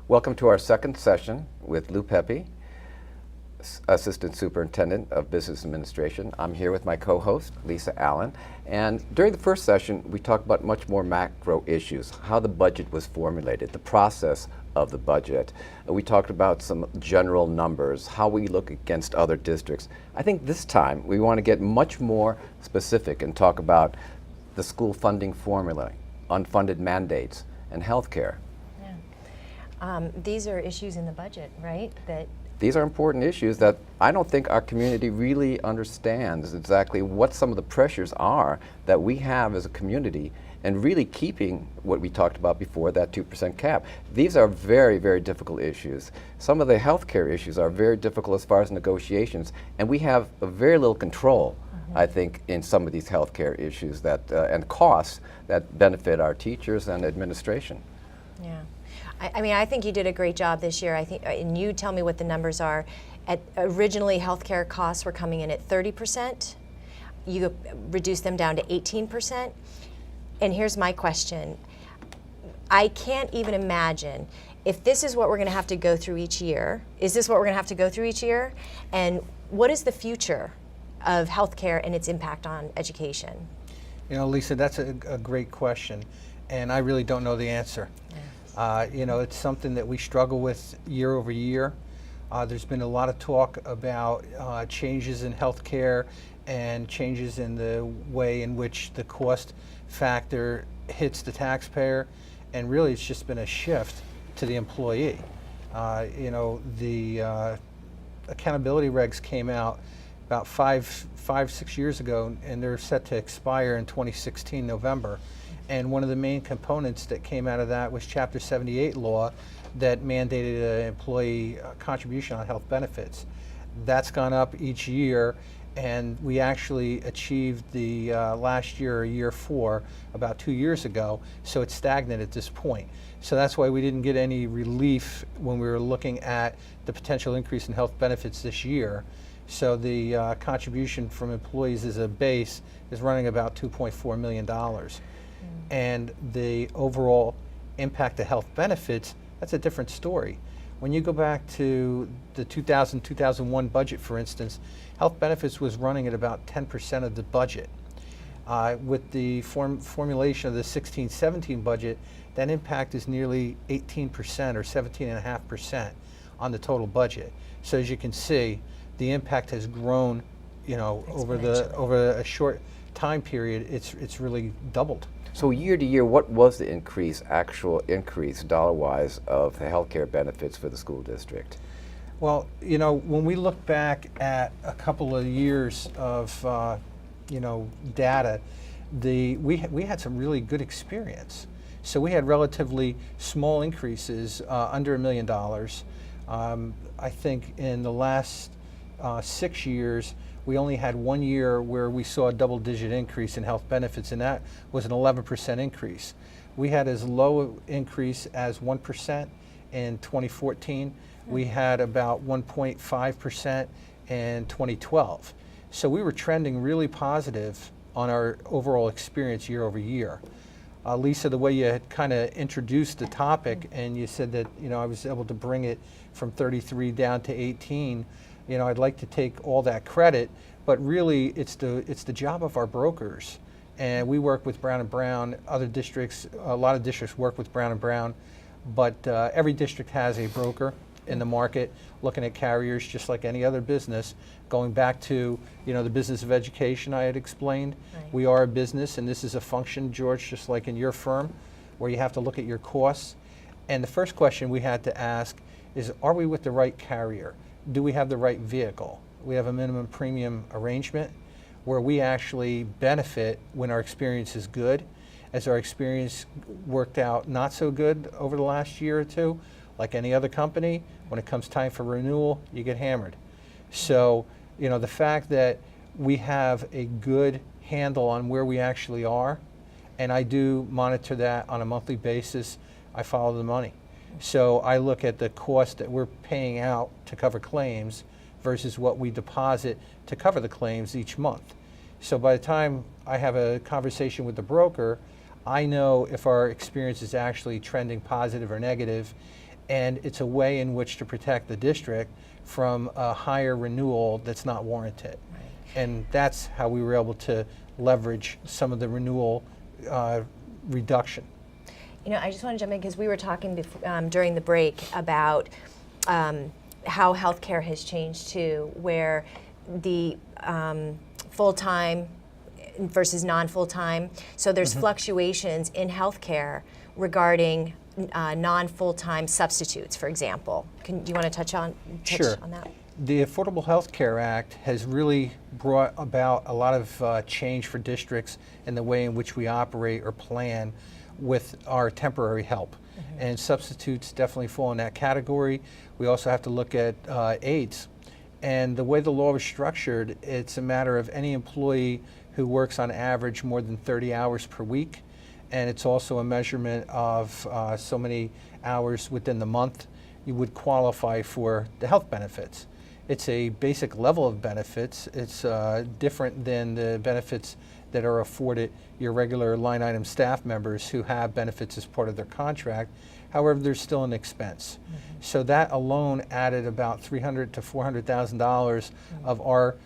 Welcome to our second session with Louis Pepe, Assistant Superintendent of Business Administration. I'm here with my co-host, Lisa Allen. And during the first session, we talked about much more macro issues, how the budget was formulated, the process of the budget. We talked about some general numbers, how we look against other districts. I think this time we want to get much more specific and talk about the school funding formula, unfunded mandates, and healthcare. These are issues in the budget, right? These are important issues that I don't think our community really understands exactly what some of the pressures are that we have as a community, and really keeping what we talked about before, that 2% cap. These are very, very difficult issues. Some of the healthcare issues are very difficult as far as negotiations, and we have a very little control, I think, in some of these healthcare issues that and costs that benefit our teachers and administration. Yeah. I mean, I think you did a great job this year. I think, and you tell me what the numbers are. Originally, healthcare costs were coming in at 30%. You reduced them down to 18%. And here's my question. I can't even imagine if this is what we're going to have to go through each year. Is this what we're going to have to go through each year? And what is the future of healthcare and its impact on education? You know, Lisa, that's a great question, and I really don't know the answer. You know, it's something that we struggle with year over year. There's been a lot of talk about changes in healthcare and changes in the way in which the cost factor hits the taxpayer, and really it's just been a shift to the employee. You know, the accountability regs came out about 6 years ago, and they're set to expire in 2016 November. And one of the main components that came out of that was Chapter 78 law that mandated an employee contribution on health benefits. That's gone up each year, and we actually achieved the last year, year 4, about 2 years ago, so it's stagnant at this point. So that's why we didn't get any relief when we were looking at the potential increase in health benefits this year. So the contribution from employees as a base is running about $2.4 million. And the overall impact of health benefits, that's a different story. When you go back to the 2000-2001 budget, for instance, health benefits was running at about 10% of the budget. With the formulation of the 16-17 budget, that impact is nearly 18% or 17.5% on the total budget. So as you can see, the impact has grown, you know, over a short time period. It's really doubled. So year to year, what was the actual increase dollar-wise of the healthcare benefits for the school district? Well, you know, when we look back at a couple of years of, you know, data, we had some really good experience. So we had relatively small increases, under $1 million. I think in the last 6 years, we only had 1 year where we saw a double-digit increase in health benefits, and that was an 11% increase. We had as low increase as 1% in 2014. We had about 1.5% in 2012. So we were trending really positive on our overall experience year over year. Lisa, the way you had kind of introduced the topic, and you said that, you know, I was able to bring it from 33 down to 18. You know, I'd like to take all that credit, but really it's the job of our brokers. And we work with Brown & Brown. Other districts, a lot of districts work with Brown & Brown, but every district has a broker in the market looking at carriers just like any other business. Going back to, you know, the business of education I had explained. Right. We are a business, and this is a function, George, just like in your firm, where you have to look at your costs. And the first question we had to ask is, are we with the right carrier? Do we have the right vehicle? We have a minimum premium arrangement where we actually benefit when our experience is good. As our experience worked out not so good over the last year or two, like any other company, when it comes time for renewal, you get hammered. So, you know, the fact that we have a good handle on where we actually are, and I do monitor that on a monthly basis, I follow the money. So I look at the cost that we're paying out to cover claims versus what we deposit to cover the claims each month. So by the time I have a conversation with the broker, I know if our experience is actually trending positive or negative, and it's a way in which to protect the district from a higher renewal that's not warranted. Right. And that's how we were able to leverage some of the renewal reduction. You know, I just want to jump in because we were talking during the break about how healthcare has changed too, where the full-time versus non-full-time. So there's fluctuations in healthcare regarding non-full-time substitutes, for example. Do you want to touch on that? The Affordable Health Care Act has really brought about a lot of change for districts in the way in which we operate or plan with our temporary help. And substitutes definitely fall in that category. We also have to look at aides. And the way the law was structured, it's a matter of any employee who works on average more than 30 hours per week. And it's also a measurement of so many hours within the month you would qualify for the health benefits. It's a basic level of benefits. It's different than the benefits that are afforded your regular line item staff members who have benefits as part of their contract. However, there's still an expense. So that alone added about $300,000 to $400,000 of our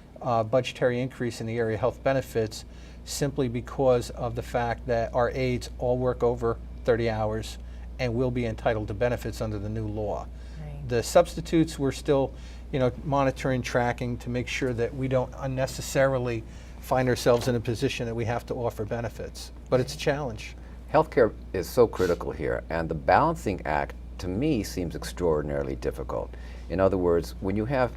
budgetary increase in the area of health benefits, simply because of the fact that our aides all work over 30 hours and will be entitled to benefits under the new law. Right. The substitutes we're still, monitoring, tracking to make sure that we don't unnecessarily find ourselves in a position that we have to offer benefits. But it's a challenge. Healthcare is so critical here, and the balancing act, to me, seems extraordinarily difficult. In other words, when you have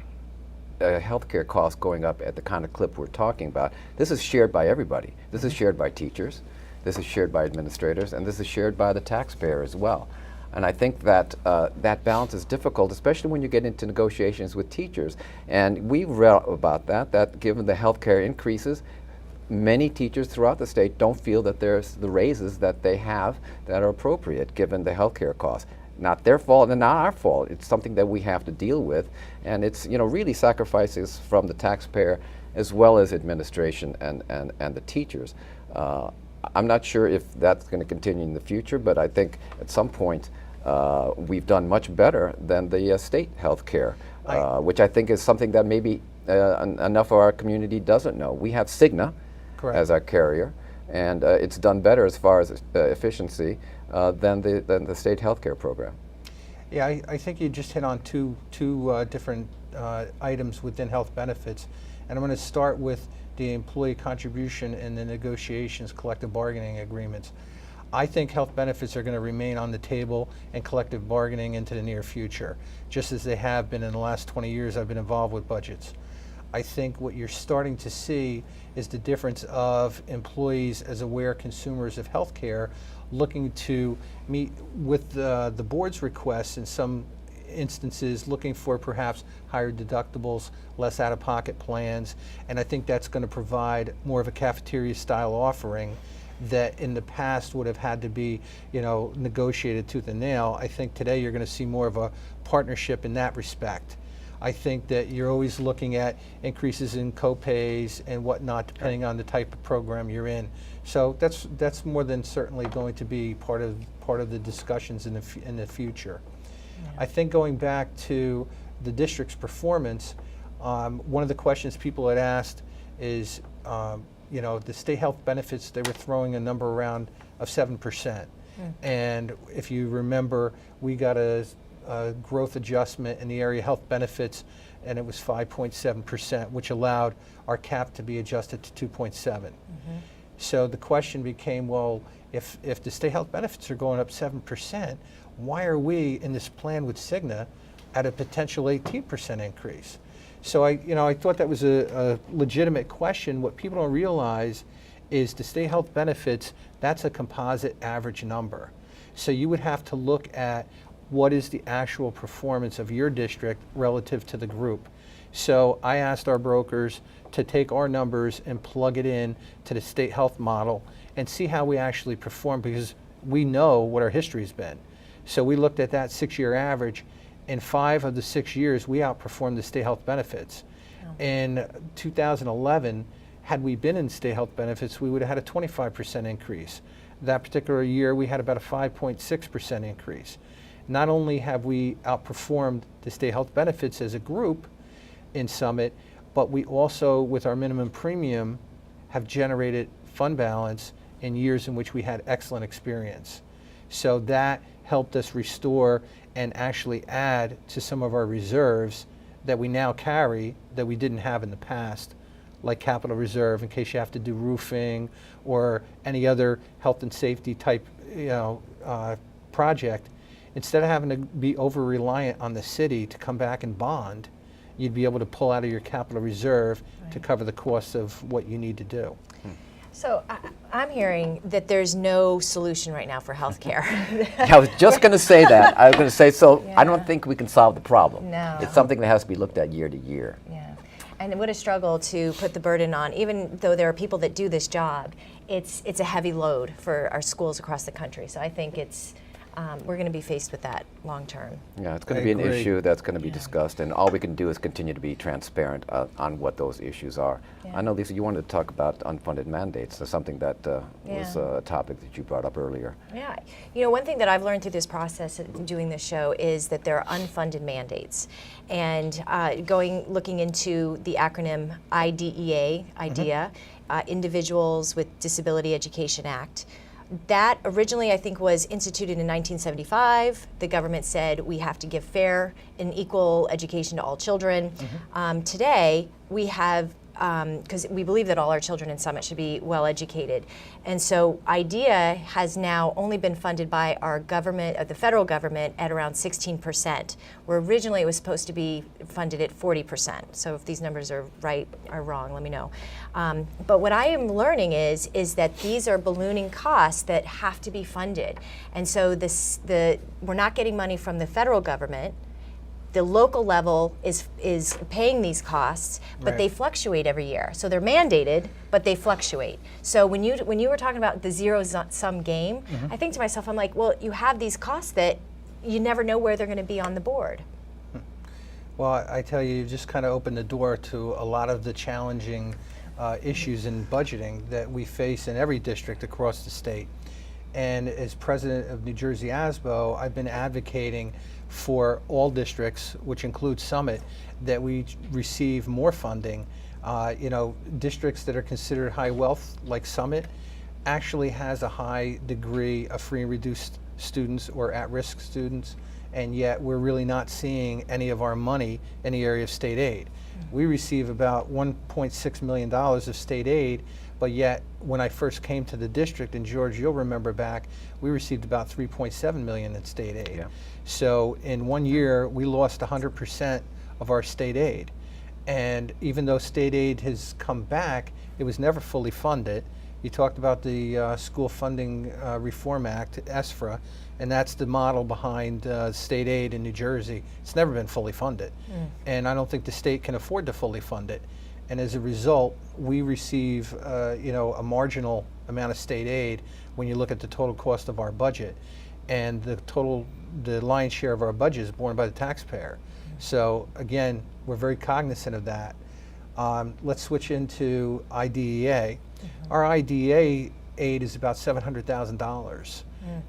healthcare costs going up at the kind of clip we're talking about, this is shared by everybody. This is shared by teachers, this is shared by administrators, and this is shared by the taxpayer as well. And I think that that balance is difficult, especially when you get into negotiations with teachers. And we've read about that given the healthcare increases, many teachers throughout the state don't feel that there's the raises that they have that are appropriate given the healthcare costs. Not their fault and not our fault. It's something that we have to deal with, and it's really sacrifices from the taxpayer as well as administration and the teachers. I'm not sure if that's going to continue in the future, but I think at some point we've done much better than the state health care, which I think is something that maybe enough of our community doesn't know. We have Cigna as our carrier, and it's done better as far as efficiency than the state health care program. Yeah, I think you just hit on two different items within health benefits, and I'm going to start with the employee contribution and the negotiations, collective bargaining agreements. I think health benefits are going to remain on the table and collective bargaining into the near future, just as they have been in the last 20 years I've been involved with budgets. I think what you're starting to see is the difference of employees as aware consumers of healthcare looking to meet with the board's requests in some instances, looking for perhaps higher deductibles, less out-of-pocket plans, and I think that's going to provide more of a cafeteria-style offering that in the past would have had to be, negotiated tooth and nail. I think today you're going to see more of a partnership in that respect. I think that you're always looking at increases in co-pays and whatnot, depending on the type of program you're in. So that's more than certainly going to be part of the discussions in the future. Yeah. I think going back to the district's performance, one of the questions people had asked is, the state health benefits, they were throwing a number around of 7%. And if you remember, we got a growth adjustment in the area health benefits, and it was 5.7%, which allowed our cap to be adjusted to 2.7. So the question became, well, if the state health benefits are going up 7%, why are we in this plan with Cigna at a potential 18% increase? So I thought that was a legitimate question. What people don't realize is the state health benefits, that's a composite average number. So you would have to look at what is the actual performance of your district relative to the group. So I asked our brokers to take our numbers and plug it in to the state health model and see how we actually perform, because we know what our history has been. So we looked at that 6-year average. In 5 of the 6 years, we outperformed the state health benefits. In 2011, had we been in state health benefits, we would have had a 25% increase. That particular year, we had about a 5.6% increase. not only have we outperformed the state health benefits as a group in Summit, but we also, with our minimum premium, have generated fund balance in years in which we had excellent experience. So that helped us restore and actually add to some of our reserves that we now carry that we didn't have in the past, like capital reserve in case you have to do roofing or any other health and safety type project. Instead of having to be over reliant on the city to come back and bond, you'd be able to pull out of your capital reserve to cover the cost of what you need to do. So I'm hearing that there's no solution right now for healthcare. I was just going to say that. I was going to say, so I don't Yeah. think we can solve the problem. No. It's something that has to be looked at year to year. Yeah, and what a struggle to put the burden on. Even though there are people that do this job, it's a heavy load for our schools across the country. So I think it's we're going to be faced with that long term. Yeah, it's going I to be an agree. issue that's going to be discussed, and all we can do is continue to be transparent on what those issues are. Yeah. I know, Lisa, you wanted to talk about unfunded mandates. That's something that was Yeah. a topic that you brought up earlier. Yeah, you know, one thing that I've learned through this process of doing this show is that there are unfunded mandates, and looking into the acronym IDEA, Individuals with Disability Education Act. That originally, I think, was instituted in 1975. The government said we have to give fair and equal education to all children. Today, we have, because we believe that all our children in Summit should be well educated. And so IDEA has now only been funded by our government, the federal government, at around 16%, where originally it was supposed to be funded at 40%. So if these numbers are right or wrong, let me know. But what I am learning is that these are ballooning costs that have to be funded. And so we're not getting money from the federal government. The local level is paying these costs, but Right. they fluctuate every year. So they're mandated, but they fluctuate. So when you were talking about the zero-sum game, I think to myself, I'm like, well, you have these costs that you never know where they're going to be on the board. Well, I tell you, you've just kind of opened the door to a lot of the challenging issues in budgeting that we face in every district across the state. And as president of New Jersey ASBO, I've been advocating for all districts, which includes Summit, that we receive more funding. Districts that are considered high wealth, like Summit, actually has a high degree of free and reduced students or at-risk students, and yet we're really not seeing any of our money in the area of state aid. We receive about $1.6 million of state aid, but yet when I first came to the district, and George, you'll remember back, we received about $3.7 million in state aid. Yeah. So in 1 year, we lost 100% of our state aid. And even though state aid has come back, it was never fully funded. You talked about the School Funding Reform Act, SFRA, and that's the model behind state aid in New Jersey. It's never been fully funded. And I don't think the state can afford to fully fund it. And as a result, we receive a marginal amount of state aid when you look at the total cost of our budget. And the lion's share of our budget is borne by the taxpayer. So again, we're very cognizant of that. Let's switch into IDEA. Our IDEA aid is about $700,000.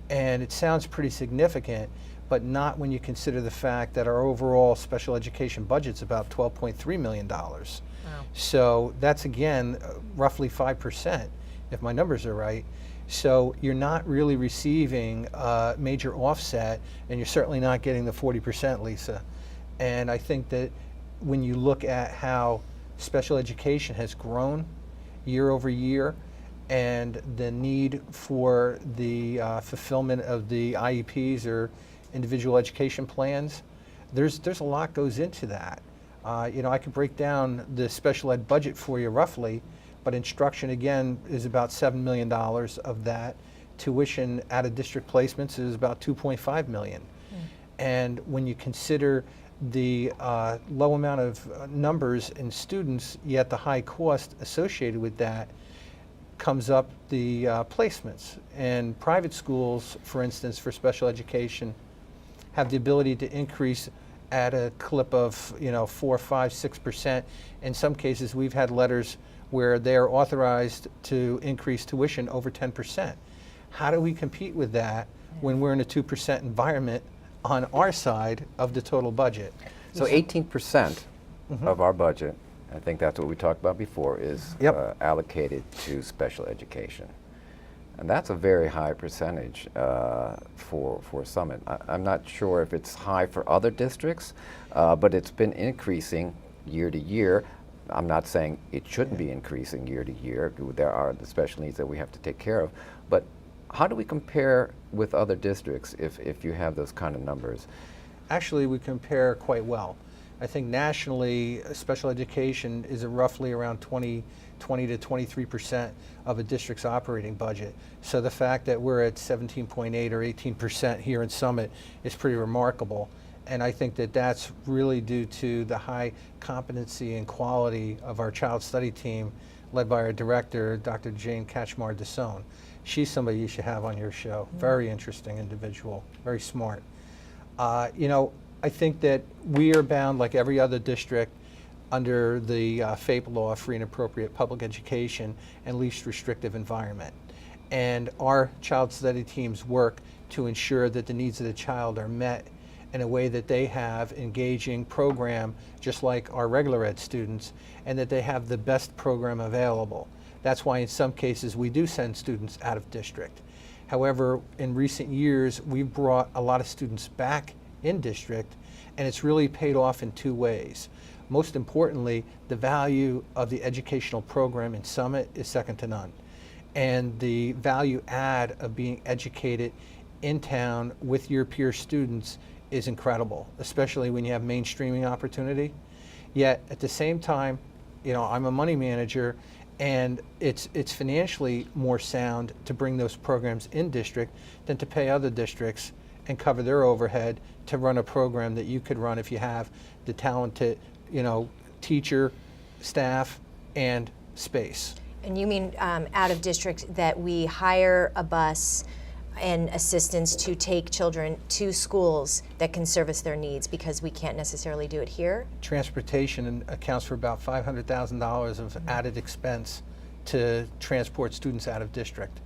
And it sounds pretty significant, but not when you consider the fact that our overall special education budget's about $12.3 million. So that's, again, roughly 5%, if my numbers are right. So you're not really receiving a major offset, and you're certainly not getting the 40%, Lisa. And I think that when you look at how special education has grown year over year, and the need for the fulfillment of the IEPs or individual education plans, there's a lot goes into that. I could break down the special ed budget for you roughly, but instruction, again, is about $7 million of that. Tuition out of district placements is about $2.5 million. And when you consider the low amount of numbers in students, yet the high cost associated with that, comes up the placements. And private schools, for instance, for special education, have the ability to increase at a clip of 4, 5, 6%. In some cases, we've had letters where they're authorized to increase tuition over 10%. How do we compete with that when we're in a 2% environment on our side of the total budget. So 18% of our budget, I think that's what we talked about before, is Yep. allocated to special education. And that's a very high percentage for Summit. I'm not sure if it's high for other districts, but it's been increasing year to year. I'm not saying it shouldn't be increasing year to year. There are the special needs that we have to take care of. But how do we compare with other districts if you have those kind of numbers? Actually, we compare quite well. I think nationally, special education is roughly around 20 to 23% of a district's operating budget. So the fact that we're at 17.8 or 18% here in Summit is pretty remarkable. And I think that that's really due to the high competency and quality of our child study team led by our director, Dr. Jane Kachmar-Desone. She's somebody you should have on your show. Very interesting individual, very smart. You know, I think that we are bound, like every other district, under the FAPE law, free and appropriate public education and least restrictive environment. And our child study teams work to ensure that the needs of the child are met in a way that they have engaging program just like our regular ed students, and that they have the best program available. That's why in some cases we do send students out of district. However, in recent years we've brought a lot of students back in district, and it's really paid off in two ways. Most importantly, the value of the educational program in Summit is second to none. And the value add of being educated in town with your peer students is incredible, especially when you have mainstreaming opportunity. Yet at the same time, you know, I'm a money manager, and it's financially more sound to bring those programs in district than to pay other districts and cover their overhead to run a program that you could run if you have the talented, you know, teacher, staff, and space. And you mean out of district, that we hire a bus and assistants to take children to schools that can service their needs because we can't necessarily do it here? Transportation accounts for about $500,000 of added expense to transport students out of district.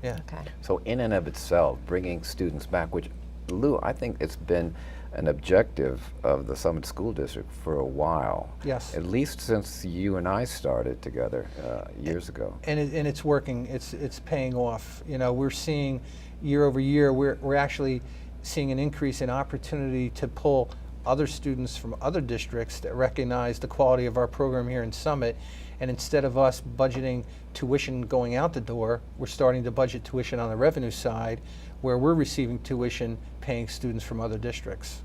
Yeah. Okay. So in and of itself, bringing students back, which, Lou, I think it's been an objective of the Summit School District for a while. Yes. At least since you and I started together years ago. And it's working. It's paying off. You know, we're seeing year over year, we're actually seeing an increase in opportunity to pull other students from other districts that recognize the quality of our program here in Summit. And instead of us budgeting tuition going out the door, we're starting to budget tuition on the revenue side, where we're receiving tuition paying students from other districts.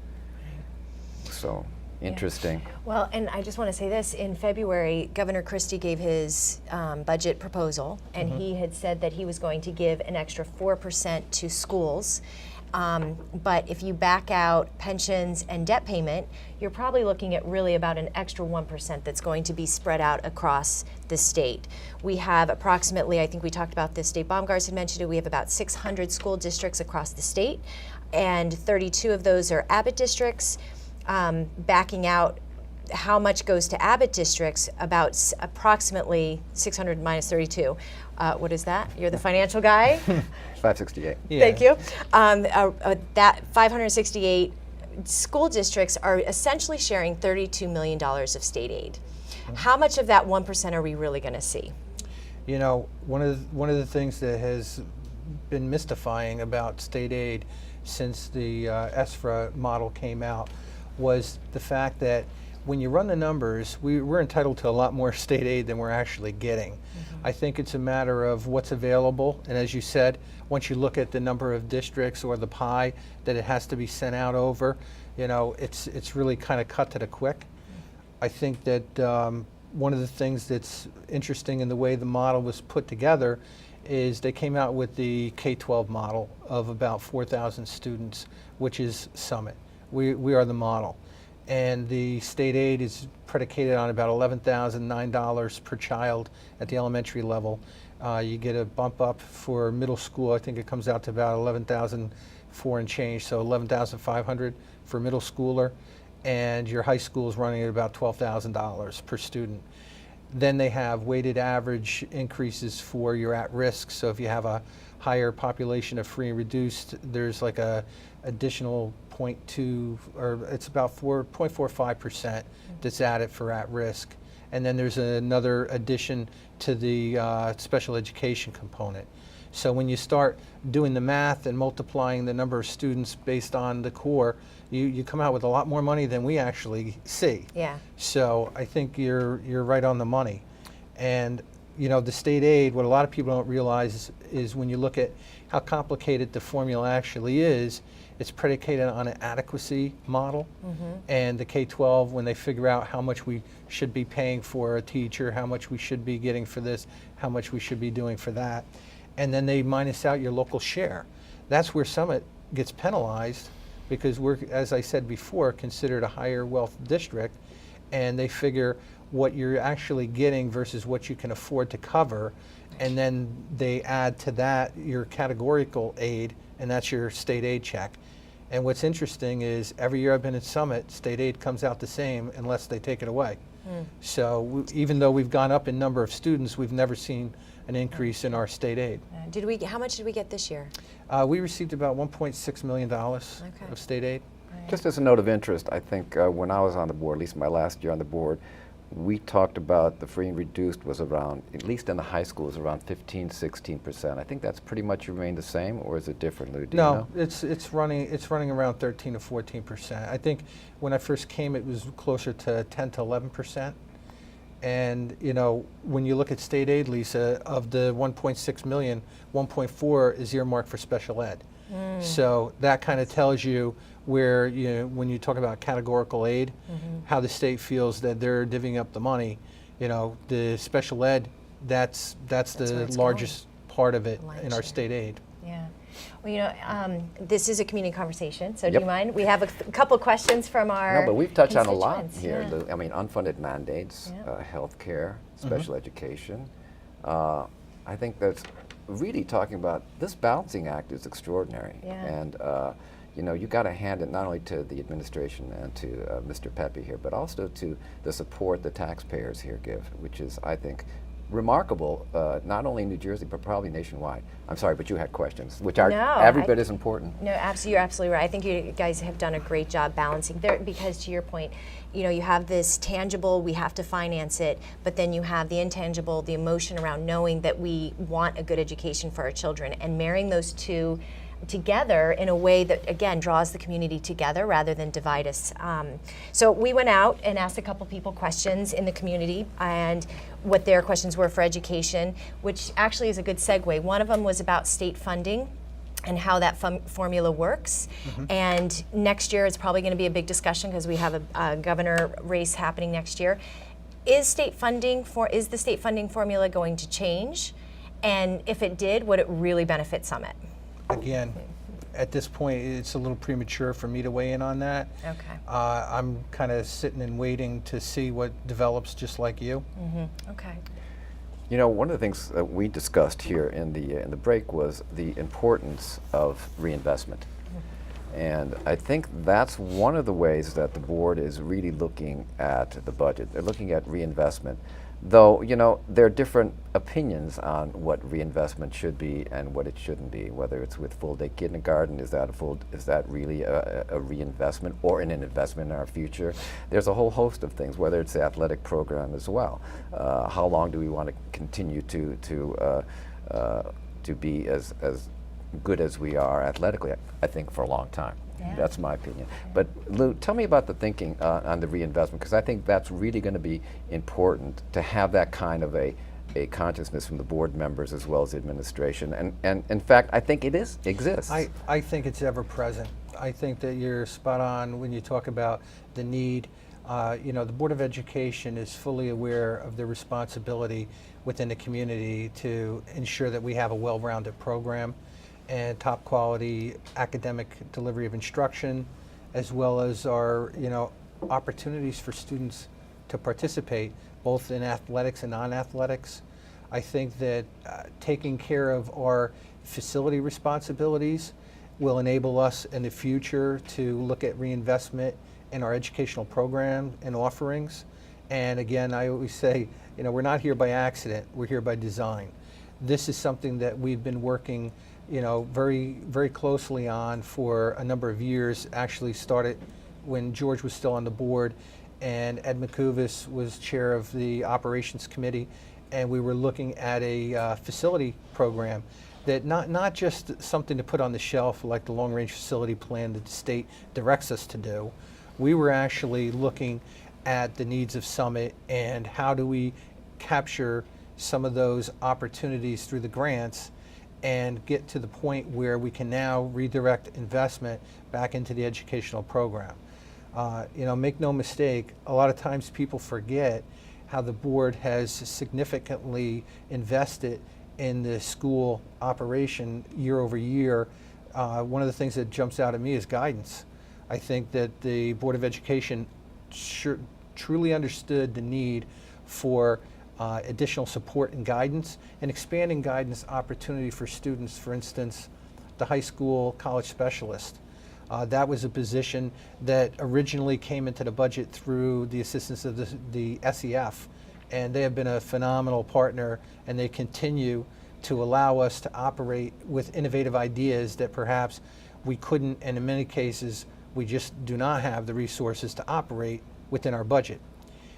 So interesting. Well, and I just want to say this, in February, Governor Christie gave his budget proposal, and he had said that he was going to give an extra 4% to schools. But if you back out pensions and debt payment, you're probably looking at really about an extra 1% that's going to be spread out across the state. We have approximately, I think we talked about this, Dave Baumgars had mentioned it, we have about 600 school districts across the state, and 32 of those are Abbott districts. Backing out how much goes to Abbott districts, about approximately 600 minus 32. What is that? You're the financial guy? 568. Yeah. Thank you. That 568 school districts are essentially sharing $32 million of state aid. How much of that 1% are we really going to see? You know, one of the things that has been mystifying about state aid since the SFRA model came out was the fact that when you run the numbers, we're entitled to a lot more state aid than we're actually getting. I think it's a matter of what's available, and as you said, once you look at the number of districts or the pie that it has to be sent out over, you know, it's really kind of cut to the quick. I think that one of the things that's interesting in the way the model was put together is they came out with the K-12 model of about 4,000 students, which is Summit. We are the model. And the state aid is predicated on about $11,009 per child at the elementary level. You get a bump up for middle school. I think it comes out to about $11,004 and change, so $11,500 for middle schooler. And your high school is running at about $12,000 per student. Then they have weighted average increases for your at-risk. So if you have a higher population of free and reduced, there's like a additional 0.2, or it's about 0.45% that's added for at risk. And then there's another addition to the special education component. So when you start doing the math and multiplying the number of students based on the core, you come out with a lot more money than we actually see. Yeah. So I think you're right on the money. And you know, the state aid, what a lot of people don't realize is when you look at how complicated the formula actually is, it's predicated on an adequacy model. And the K-12, when they figure out how much we should be paying for a teacher, how much we should be getting for this, how much we should be doing for that, and then they minus out your local share. That's where Summit gets penalized, because we're, as I said before, considered a higher wealth district, and they figure what you're actually getting versus what you can afford to cover, and then they add to that your categorical aid, and that's your state aid check. And what's interesting is every year I've been at Summit, state aid comes out the same unless they take it away. So even though we've gone up in number of students, we've never seen an increase in our state aid. How much did we get this year? We received about $1.6 million of state aid. Just as a note of interest, I think when I was on the board, at least my last year on the board, we talked about the free and reduced was around, at least in the high schools, around 15, 16%. I think that's pretty much remained the same, or is it different, Lou? Do you know? it's running around 13 to 14%. I think when I first came, it was closer to 10 to 11%. And you know, when you look at state aid, Lisa, of the 1.6 million, 1.4 is earmarked for special ed. So that kind of tells you where, you know, when you talk about categorical aid, how the state feels that they're divvying up the money. You know, the special ed, that's the largest part of it in our state aid. Yeah. Well, you know, this is a community conversation, so do you mind? We have a couple questions from our No, but we've touched on a lot constituents. here, Lou. I mean, unfunded mandates, healthcare, special education. I think that's really talking about this balancing act is extraordinary. And you know, you got to hand it not only to the administration and to Mr. Pepe here, but also to the support the taxpayers here give, which is, I think, remarkable, not only in New Jersey, but probably nationwide. I'm sorry, but you had questions, which are every bit as important. No, you're absolutely right. I think you guys have done a great job balancing there, because to your point, you know, you have this tangible, we have to finance it, but then you have the intangible, the emotion around knowing that we want a good education for our children, and marrying those two together in a way that, again, draws the community together rather than divide us. So we went out and asked a couple people questions in the community and what their questions were for education, which actually is a good segue. One of them was about state funding and how that formula works. And next year it's probably going to be a big discussion because we have a governor race happening next year. Is the state funding formula going to change? And if it did, would it really benefit Summit? Again, at this point, it's a little premature for me to weigh in on that. Okay. I'm kind of sitting and waiting to see what develops, just like you. Okay. You know, one of the things that we discussed here in the break was the importance of reinvestment. And I think that's one of the ways that the board is really looking at the budget. They're looking at reinvestment. Though, you know, there are different opinions on what reinvestment should be and what it shouldn't be, whether it's with full-day kindergarten, is that really a reinvestment or an investment in our future? There's a whole host of things, whether it's the athletic program as well. How long do we want to continue to be as good as we are athletically? I think for a long time. That's my opinion. But Lou, tell me about the thinking on the reinvestment, because I think that's really going to be important to have that kind of a consciousness from the board members as well as the administration. And in fact, I think it exists. I think it's ever present. I think that you're spot on when you talk about the need. You know, the Board of Education is fully aware of the responsibility within the community to ensure that we have a well-rounded program and top quality academic delivery of instruction, as well as our, you know, opportunities for students to participate both in athletics and non-athletics. I think that taking care of our facility responsibilities will enable us in the future to look at reinvestment in our educational program and offerings. And again, I always say, you know, we're not here by accident, we're here by design. This is something that we've been working very, very closely on for a number of years. Actually started when George was still on the board, and Ed McCuvis was chair of the operations committee, and we were looking at a facility program that not just something to put on the shelf like the long-range facility plan that the state directs us to do. We were actually looking at the needs of Summit and how do we capture some of those opportunities through the grants and get to the point where we can now redirect investment back into the educational program. Make no mistake, a lot of times people forget how the board has significantly invested in the school operation year over year. One of the things that jumps out at me is guidance. I think that the Board of Education truly understood the need for additional support and guidance, and expanding guidance opportunity for students. For instance, the high school college specialist. That was a position that originally came into the budget through the assistance of the SEF, and they have been a phenomenal partner, and they continue to allow us to operate with innovative ideas that perhaps we couldn't, and in many cases we just do not have the resources to operate within our budget.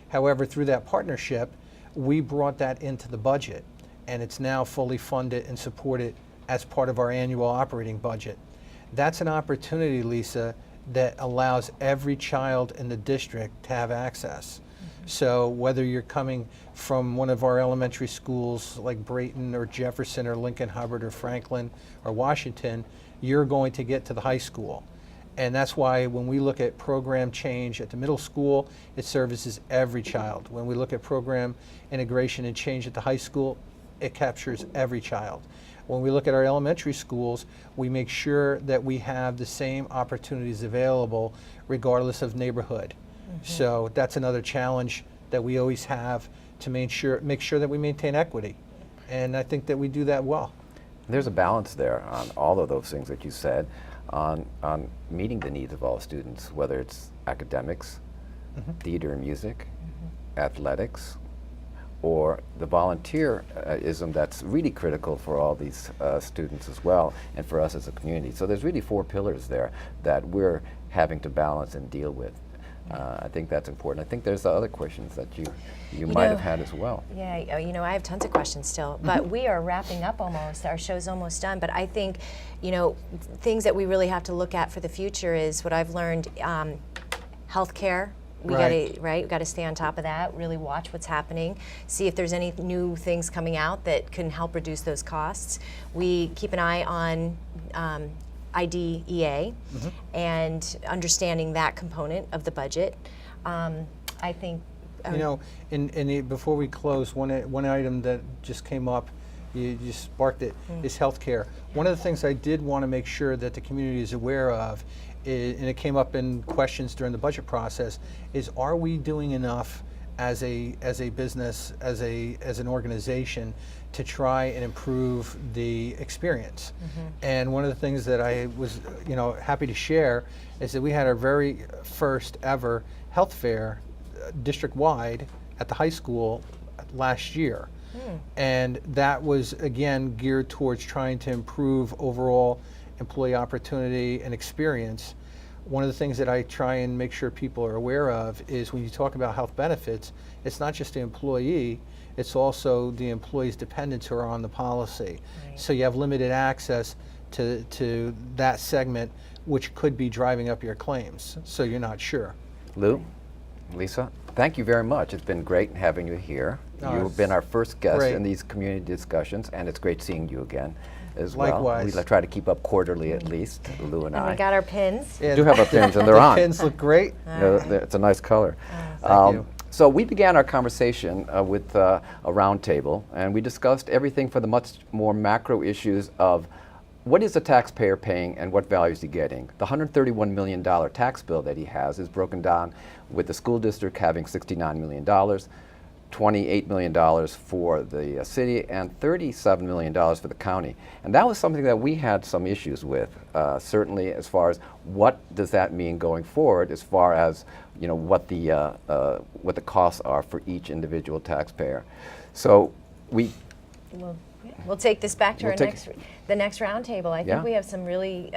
However, through that partnership, we brought that into the budget, and it's now fully funded and supported as part of our annual operating budget. That's an opportunity, Lisa, that allows every child in the district to have access. So whether you're coming from one of our elementary schools like Brayton or Jefferson or Lincoln Hubbard or Franklin or Washington, you're going to get to the high school. And that's why when we look at program change at the middle school, it services every child. When we look at program integration and change at the high school, it captures every child. When we look at our elementary schools, we make sure that we have the same opportunities available regardless of neighborhood. So that's another challenge that we always have to make sure that we maintain equity. And I think that we do that well. There's a balance there on all of those things that you said, on meeting the needs of all students, whether it's academics, theater and music, athletics, or the volunteerism that's really critical for all these students as well, and for us as a community. So there's really 4 pillars there that we're having to balance and deal with. I think that's important. I think there's other questions that you might have had as well. Yeah, I have tons of questions still, but we are wrapping up almost. Our show's almost done, but I think, things that we really have to look at for the future is what I've learned, healthcare. We got to stay on top of that, really watch what's happening, see if there's any new things coming out that can help reduce those costs. We keep an eye on IDEA and understanding that component of the budget. I think before we close, one item that just came up, you just sparked it, is healthcare. One of the things I did want to make sure that the community is aware of, and it came up in questions during the budget process, is are we doing enough as a business, as an organization, to try and improve the experience? And one of the things that I was happy to share is that we had our very first ever health fair district-wide at the high school last year. And that was again geared towards trying to improve overall employee opportunity and experience. One of the things that I try and make sure people are aware of is when you talk about health benefits, it's not just the employee, it's also the employee's dependents who are on the policy. So you have limited access to that segment, which could be driving up your claims, so you're not sure. Lou, Lisa, thank you very much. It's been great having you here. You've been our first guest in these community discussions, and it's great seeing you again as well. Likewise. We try to keep up quarterly at least, Lou and I. we got our pins. We do have our pins, and they're the on. pins look great. It's a nice color. Thank you. So we began our conversation with a roundtable, and we discussed everything from the much more macro issues of what is the taxpayer paying and what value is he getting. The $131 million tax bill that he has is broken down with the school district having $69 million, $28 million for the city, and $37 million for the county. And that was something that we had some issues with, certainly as far as what does that mean going forward, as far as what the costs are for each individual taxpayer. So we We'll take this back to We'll our take- the next roundtable. I think Yeah. we have some really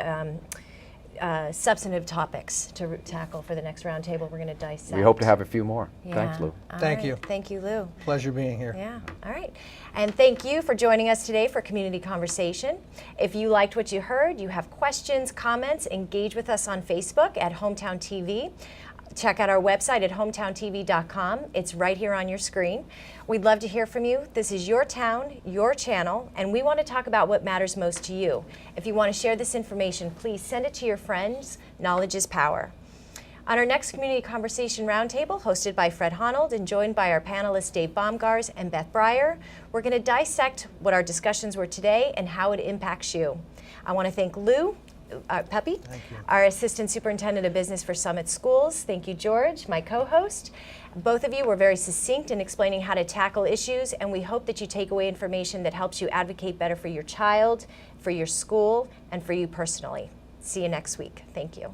substantive topics to tackle for the next roundtable. We're going to dissect. We hope to have a few more. Thanks, Yeah. Lou. All Thank right. you. Thank you, Lou. Pleasure being here. Yeah, all right. And thank you for joining us today for Community Conversation. If you liked what you heard, you have questions, comments, engage with us on Facebook at Hometown TV. Check out our website at hometowntv.com. It's right here on your screen. We'd love to hear from you. This is your town, your channel, and we want to talk about what matters most to you. If you want to share this information, please send it to your friends. Knowledge is power. On our next Community Conversation Roundtable, hosted by Fred Honnold and joined by our panelists Dave Baumgars and Beth Breyer, we're going to dissect what our discussions were today and how it impacts you. I want to thank Lou Pepe, our Assistant Superintendent of Business for Summit Schools. Thank you, George, my co-host. Both of you were very succinct in explaining how to tackle issues, and we hope that you take away information that helps you advocate better for your child, for your school, and for you personally. See you next week. Thank you.